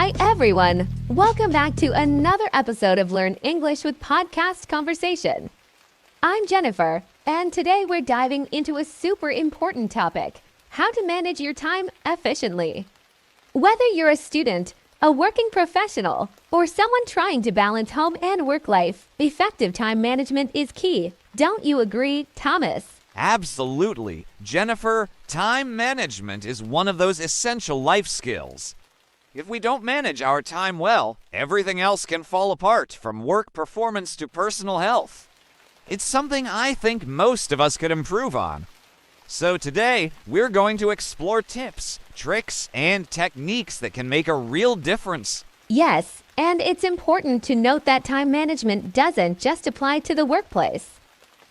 Hi everyone! Welcome back to another episode of Learn English with Podcast Conversation. I'm Jennifer, and today we're diving into a super important topic: how to manage your time efficiently. Whether you're a student, a working professional, or someone trying to balance home and work life, effective time management is key. Don't you agree, Thomas? Absolutely. Jennifer, time management is one of those essential life skills. If we don't manage our time well, everything else can fall apart, from work performance to personal health. It's something I think most of us could improve on. So today, we're going to explore tips, tricks, and techniques that can make a real difference. Yes, and it's important to note that time management doesn't just apply to the workplace.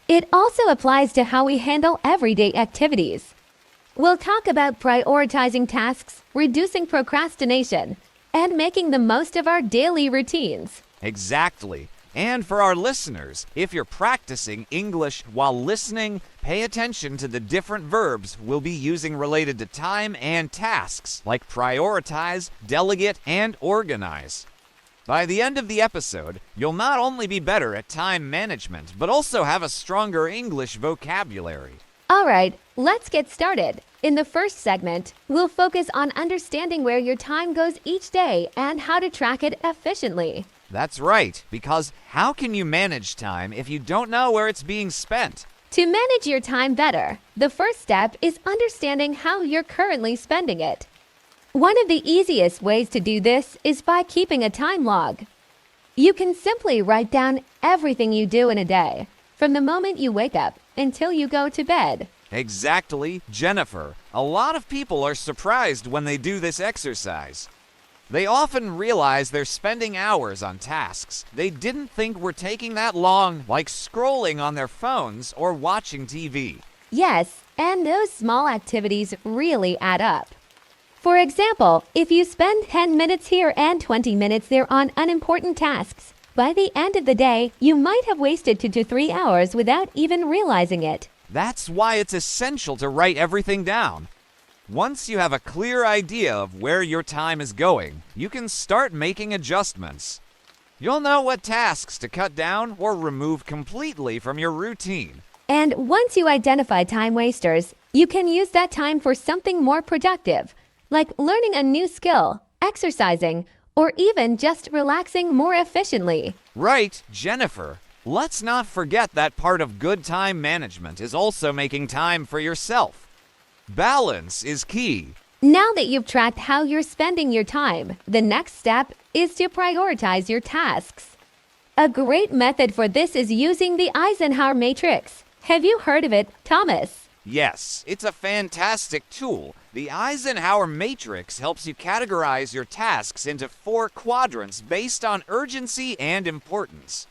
It also applies to how we handle everyday activities. We'll talk about prioritizing tasks, reducing procrastination, and making the most of our daily routines. Exactly. And for our listeners, if you're practicing English while listening, pay attention to the different verbs we'll be using related to time and tasks, like prioritize, delegate, and organize. By the end of the episode, you'll not only be better at time management, but also have a stronger English vocabulary. All right, let's get started. In the first segment, we'll focus on understanding where your time goes each day and how to track it efficiently. That's right, because how can you manage time if you don't know where it's being spent? To manage your time better, the first step is understanding how you're currently spending it. One of the easiest ways to do this is by keeping a time log. You can simply write down everything you do in a day, from the moment you wake up until you go to bed. Exactly, Jennifer. A lot of people are surprised when they do this exercise. They often realize they're spending hours on tasks they didn't think were taking that long, like scrolling on their phones or watching TV. Yes, and those small activities really add up. For example, if you spend 10 minutes here and 20 minutes there on unimportant tasks, by the end of the day, you might have wasted 2 to 3 hours without even realizing it. That's why it's essential to write everything down. Once you have a clear idea of where your time is going, you can start making adjustments. You'll know what tasks to cut down or remove completely from your routine. And once you identify time wasters, you can use that time for something more productive, like learning a new skill, exercising, or even just relaxing more efficiently. Right, Jennifer. Let's not forget that part of good time management is also making time for yourself. Balance is key. Now that you've tracked how you're spending your time, the next step is to prioritize your tasks. A great method for this is using the Eisenhower matrix. Have you heard of it, Thomas? Yes, it's a fantastic tool. The Eisenhower matrix helps you categorize your tasks into 4 quadrants based on urgency and importance.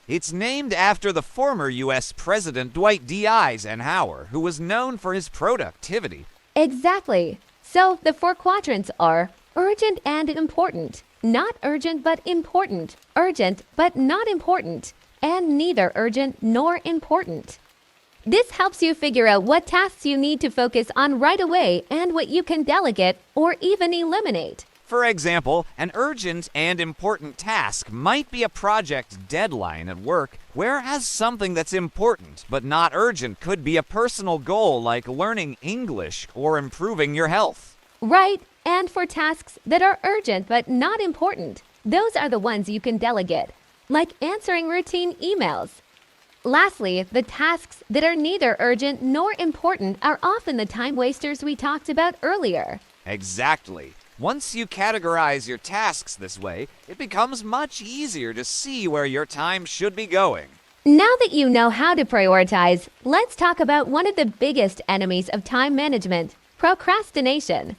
It's named after the former U.S. President Dwight D. Eisenhower, who was known for his productivity. Exactly. So the 4 quadrants are urgent and important, not urgent but important, urgent but not important, and neither urgent nor important. This helps you figure out what tasks you need to focus on right away and what you can delegate or even eliminate. For example, an urgent and important task might be a project deadline at work, whereas something that's important but not urgent could be a personal goal like learning English or improving your health. Right, and for tasks that are urgent but not important, those are the ones you can delegate, like answering routine emails. Lastly, the tasks that are neither urgent nor important are often the time wasters we talked about earlier. Exactly. Once you categorize your tasks this way, it becomes much easier to see where your time should be going. Now that you know how to prioritize, let's talk about one of the biggest enemies of time management: procrastination.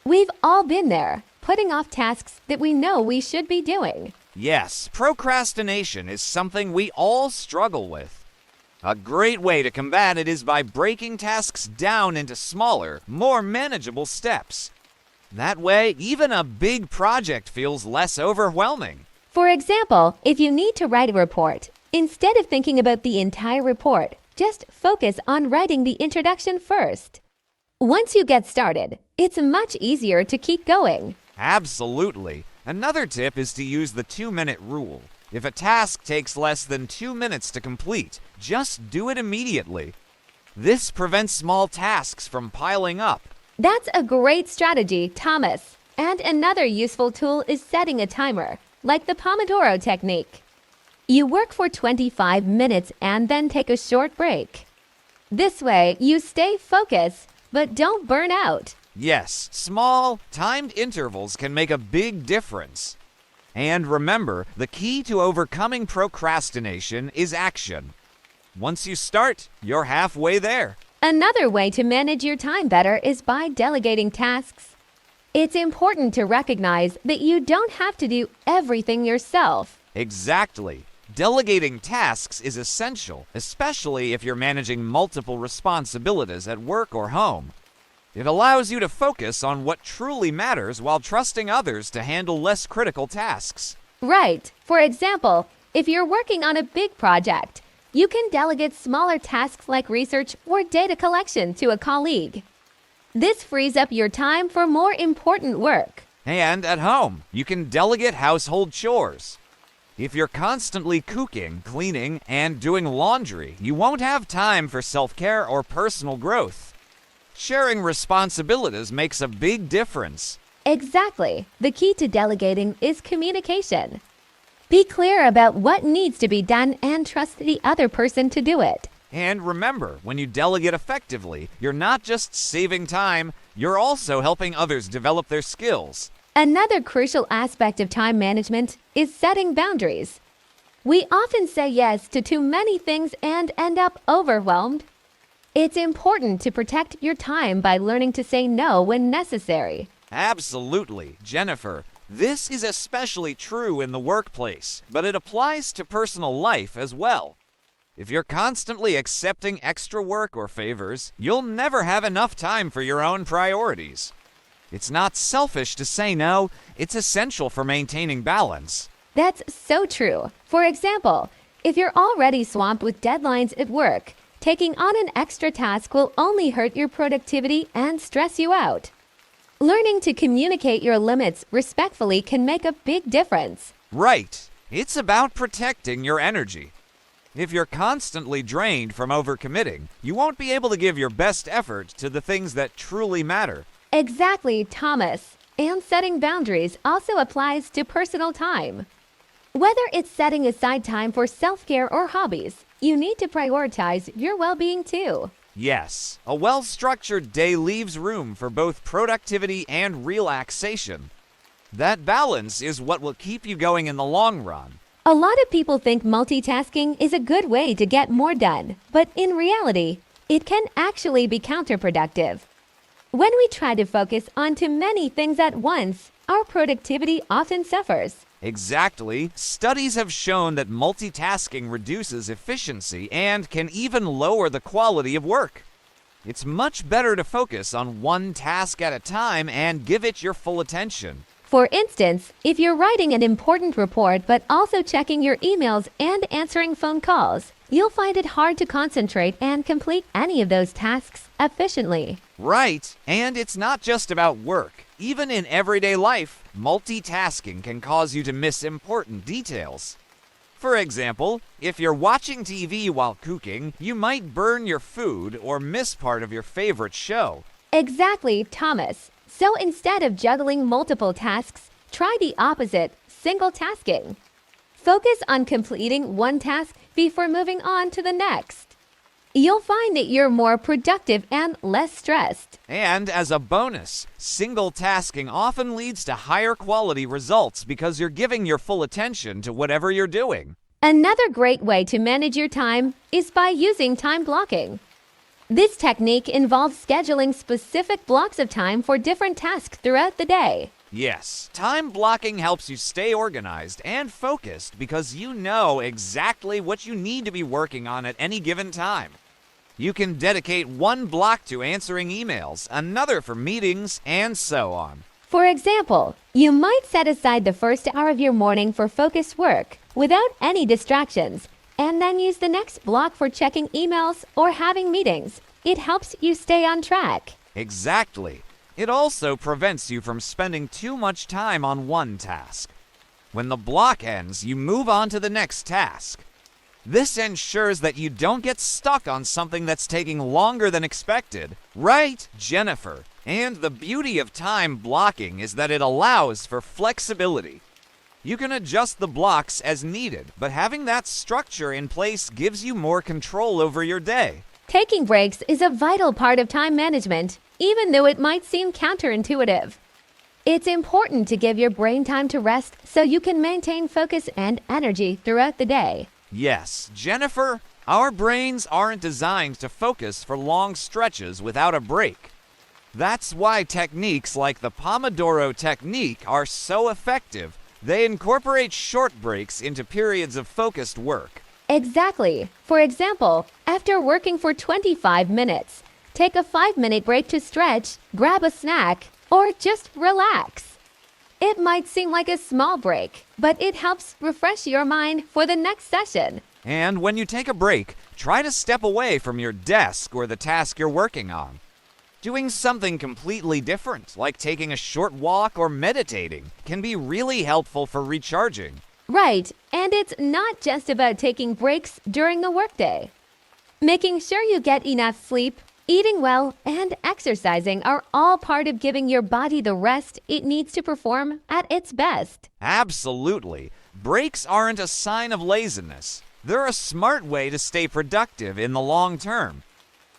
We've all been there, putting off tasks that we know we should be doing. Yes, procrastination is something we all struggle with. A great way to combat it is by breaking tasks down into smaller, more manageable steps. That way, even a big project feels less overwhelming. For example, if you need to write a report, instead of thinking about the entire report, just focus on writing the introduction first. Once you get started, it's much easier to keep going. Absolutely. Another tip is to use the 2-minute rule. If a task takes less than 2 minutes to complete, just do it immediately. This prevents small tasks from piling up. That's a great strategy, Thomas. And another useful tool is setting a timer, like the Pomodoro technique. You work for 25 minutes and then take a short break. This way, you stay focused, but don't burn out. Yes, small, timed intervals can make a big difference. And remember, the key to overcoming procrastination is action. Once you start, you're halfway there. Another way to manage your time better is by delegating tasks. It's important to recognize that you don't have to do everything yourself. Exactly. Delegating tasks is essential, especially if you're managing multiple responsibilities at work or home. It allows you to focus on what truly matters while trusting others to handle less critical tasks. Right. For example, if you're working on a big project, you can delegate smaller tasks like research or data collection to a colleague. This frees up your time for more important work. And at home, you can delegate household chores. If you're constantly cooking, cleaning, and doing laundry, you won't have time for self-care or personal growth. Sharing responsibilities makes a big difference. Exactly. The key to delegating is communication. Be clear about what needs to be done and trust the other person to do it. And remember, when you delegate effectively, you're not just saving time, you're also helping others develop their skills. Another crucial aspect of time management is setting boundaries. We often say yes to too many things and end up overwhelmed. It's important to protect your time by learning to say no when necessary. Absolutely, Jennifer. This is especially true in the workplace, but it applies to personal life as well. If you're constantly accepting extra work or favors, you'll never have enough time for your own priorities. It's not selfish to say no, it's essential for maintaining balance. That's so true. For example, if you're already swamped with deadlines at work, taking on an extra task will only hurt your productivity and stress you out. Learning to communicate your limits respectfully can make a big difference. Right. It's about protecting your energy. If you're constantly drained from overcommitting, you won't be able to give your best effort to the things that truly matter. Exactly, Thomas. And setting boundaries also applies to personal time. Whether it's setting aside time for self-care or hobbies, you need to prioritize your well-being too. Yes, a well-structured day leaves room for both productivity and relaxation. That balance is what will keep you going in the long run. A lot of people think multitasking is a good way to get more done, but in reality, it can actually be counterproductive. When we try to focus on too many things at once, our productivity often suffers. Exactly. Studies have shown that multitasking reduces efficiency and can even lower the quality of work. It's much better to focus on one task at a time and give it your full attention. For instance, if you're writing an important report but also checking your emails and answering phone calls, you'll find it hard to concentrate and complete any of those tasks efficiently. Right, and it's not just about work. Even in everyday life, multitasking can cause you to miss important details. For example, if you're watching TV while cooking, you might burn your food or miss part of your favorite show. Exactly, Thomas. So instead of juggling multiple tasks, try the opposite, single tasking. Focus on completing one task before moving on to the next. You'll find that you're more productive and less stressed. And as a bonus, single tasking often leads to higher quality results because you're giving your full attention to whatever you're doing. Another great way to manage your time is by using time blocking. This technique involves scheduling specific blocks of time for different tasks throughout the day. Yes, time blocking helps you stay organized and focused because you know exactly what you need to be working on at any given time. You can dedicate one block to answering emails, another for meetings, and so on. For example, you might set aside the first hour of your morning for focused work without any distractions, and then use the next block for checking emails or having meetings. It helps you stay on track. Exactly. It also prevents you from spending too much time on one task. When the block ends, you move on to the next task. This ensures that you don't get stuck on something that's taking longer than expected. Right, Jennifer? And the beauty of time blocking is that it allows for flexibility. You can adjust the blocks as needed, but having that structure in place gives you more control over your day. Taking breaks is a vital part of time management, even though it might seem counterintuitive. It's important to give your brain time to rest so you can maintain focus and energy throughout the day. Yes, Jennifer, our brains aren't designed to focus for long stretches without a break. That's why techniques like the Pomodoro technique are so effective. They incorporate short breaks into periods of focused work. Exactly. For example, after working for 25 minutes, take a 5-minute break to stretch, grab a snack, or just relax. It might seem like a small break, but it helps refresh your mind for the next session. And when you take a break, try to step away from your desk or the task you're working on. Doing something completely different, like taking a short walk or meditating, can be really helpful for recharging. Right, and it's not just about taking breaks during the workday. Making sure you get enough sleep, eating well, and exercising are all part of giving your body the rest it needs to perform at its best. Absolutely. Breaks aren't a sign of laziness. They're a smart way to stay productive in the long term.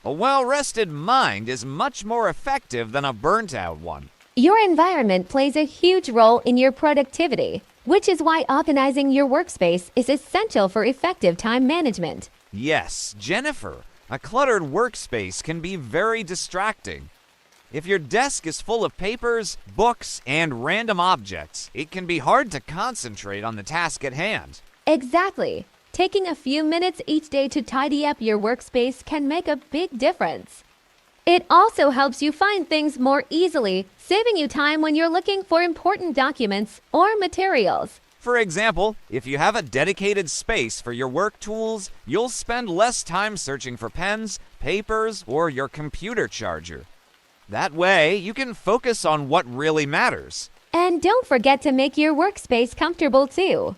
A well-rested mind is much more effective than a burnt-out one. Your environment plays a huge role in your productivity, which is why organizing your workspace is essential for effective time management. Yes, Jennifer. A cluttered workspace can be very distracting. If your desk is full of papers, books, and random objects, it can be hard to concentrate on the task at hand. Exactly. Taking a few minutes each day to tidy up your workspace can make a big difference. It also helps you find things more easily, saving you time when you're looking for important documents or materials. For example, if you have a dedicated space for your work tools, you'll spend less time searching for pens, papers, or your computer charger. That way, you can focus on what really matters. And don't forget to make your workspace comfortable too.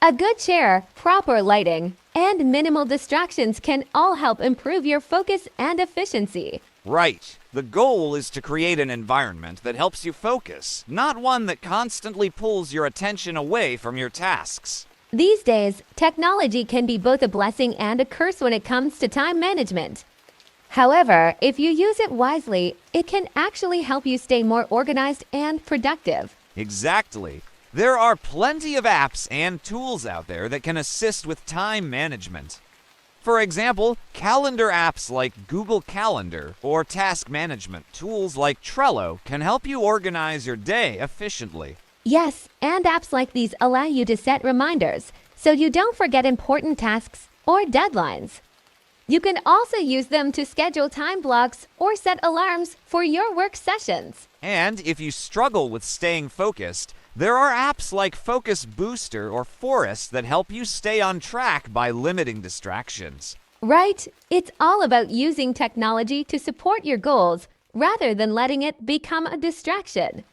A good chair, proper lighting, and minimal distractions can all help improve your focus and efficiency. Right. The goal is to create an environment that helps you focus, not one that constantly pulls your attention away from your tasks. These days, technology can be both a blessing and a curse when it comes to time management. However, if you use it wisely, it can actually help you stay more organized and productive. Exactly. There are plenty of apps and tools out there that can assist with time management. For example, calendar apps like Google Calendar or task management tools like Trello can help you organize your day efficiently. Yes, and apps like these allow you to set reminders so you don't forget important tasks or deadlines. You can also use them to schedule time blocks or set alarms for your work sessions. And if you struggle with staying focused, there are apps like Focus Booster or Forest that help you stay on track by limiting distractions. Right? It's all about using technology to support your goals rather than letting it become a distraction.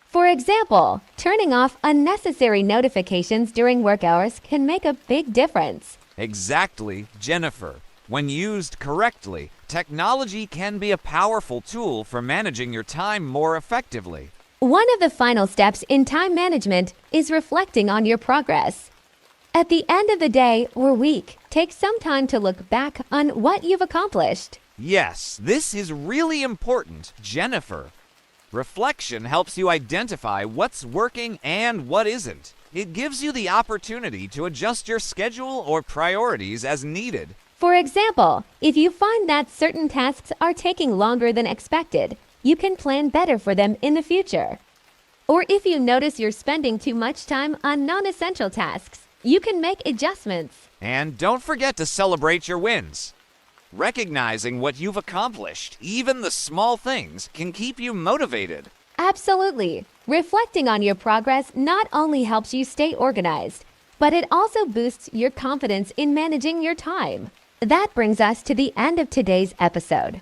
For example, turning off unnecessary notifications during work hours can make a big difference. Exactly, Jennifer. When used correctly, technology can be a powerful tool for managing your time more effectively. One of the final steps in time management is reflecting on your progress. At the end of the day or week, take some time to look back on what you've accomplished. Yes, this is really important, Jennifer. Reflection helps you identify what's working and what isn't. It gives you the opportunity to adjust your schedule or priorities as needed. For example, if you find that certain tasks are taking longer than expected, you can plan better for them in the future. Or if you notice you're spending too much time on non-essential tasks, you can make adjustments. And don't forget to celebrate your wins. Recognizing what you've accomplished, even the small things, can keep you motivated. Absolutely. Reflecting on your progress not only helps you stay organized, but it also boosts your confidence in managing your time. That brings us to the end of today's episode.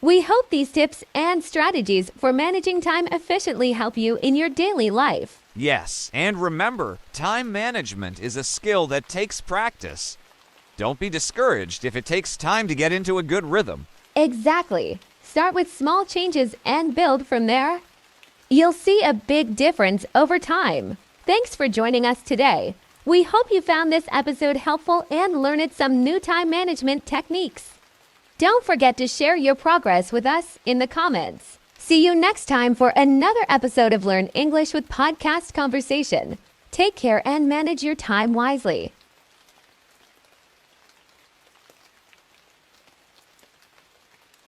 We hope these tips and strategies for managing time efficiently help you in your daily life. Yes, and remember, time management is a skill that takes practice. Don't be discouraged if it takes time to get into a good rhythm. Exactly. Start with small changes and build from there. You'll see a big difference over time. Thanks for joining us today. We hope you found this episode helpful and learned some new time management techniques. Don't forget to share your progress with us in the comments. See you next time for another episode of Learn English with Podcast Conversation. Take care and manage your time wisely.